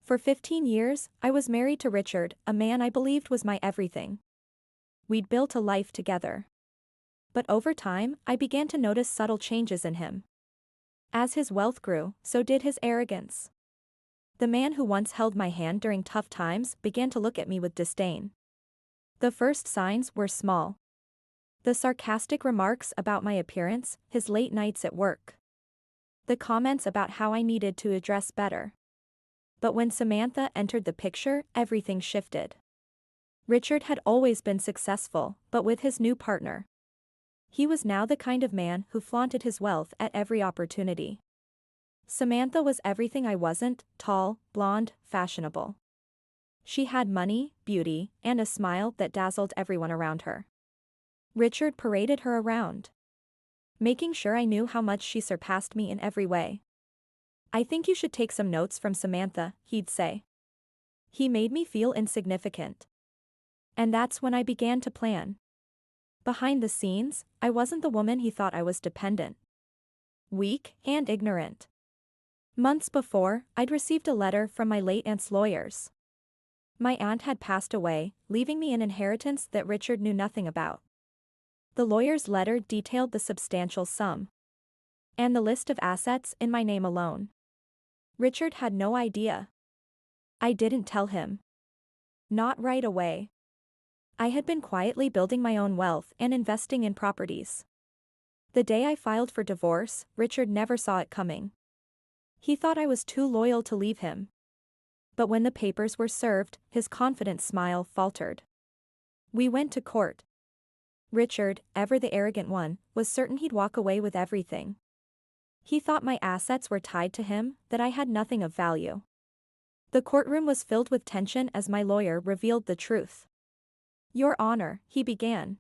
For 15 years, I was married to Richard, a man I believed was my everything. We'd built a life together. But over time, I began to notice subtle changes in him. As his wealth grew, so did his arrogance. The man who once held my hand during tough times began to look at me with disdain. The first signs were small. The sarcastic remarks about my appearance, his late nights at work. The comments about how I needed to dress better. But when Samantha entered the picture, everything shifted. Richard had always been successful, but with his new partner. He was now the kind of man who flaunted his wealth at every opportunity. Samantha was everything I wasn't: tall, blonde, fashionable. She had money, beauty, and a smile that dazzled everyone around her. Richard paraded her around, making sure I knew how much she surpassed me in every way. "I think you should take some notes from Samantha," he'd say. He made me feel insignificant. And that's when I began to plan. Behind the scenes, I wasn't the woman he thought I was: dependent, weak, and ignorant. Months before, I'd received a letter from my late aunt's lawyers. My aunt had passed away, leaving me an inheritance that Richard knew nothing about. The lawyer's letter detailed the substantial sum and the list of assets in my name alone. Richard had no idea. I didn't tell him. Not right away. I had been quietly building my own wealth and investing in properties. The day I filed for divorce, Richard never saw it coming. He thought I was too loyal to leave him. But when the papers were served, his confident smile faltered. We went to court. Richard, ever the arrogant one, was certain he'd walk away with everything. He thought my assets were tied to him, that I had nothing of value. The courtroom was filled with tension as my lawyer revealed the truth. "Your Honor," he began.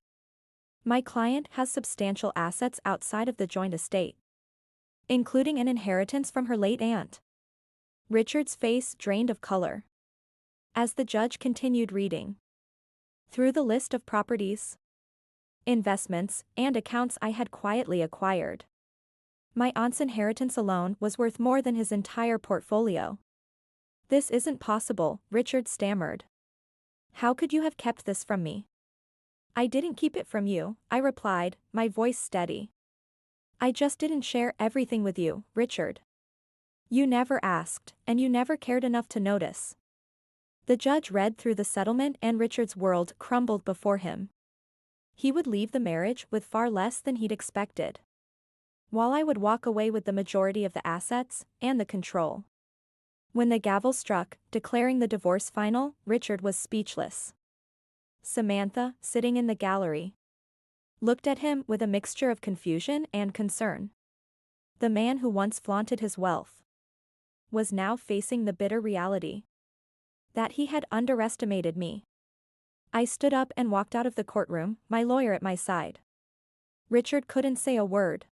"My client has substantial assets outside of the joint estate, including an inheritance from her late aunt." Richard's face drained of color as the judge continued reading through the list of properties, investments, and accounts I had quietly acquired. My aunt's inheritance alone was worth more than his entire portfolio. "This isn't possible," Richard stammered. "How could you have kept this from me?" "I didn't keep it from you," I replied, my voice steady. "I just didn't share everything with you, Richard. You never asked, and you never cared enough to notice." The judge read through the settlement and Richard's world crumbled before him. He would leave the marriage with far less than he'd expected, while I would walk away with the majority of the assets and the control. When the gavel struck, declaring the divorce final, Richard was speechless. Samantha, sitting in the gallery, looked at him with a mixture of confusion and concern. The man who once flaunted his wealth was now facing the bitter reality that he had underestimated me. I stood up and walked out of the courtroom, my lawyer at my side. Richard couldn't say a word.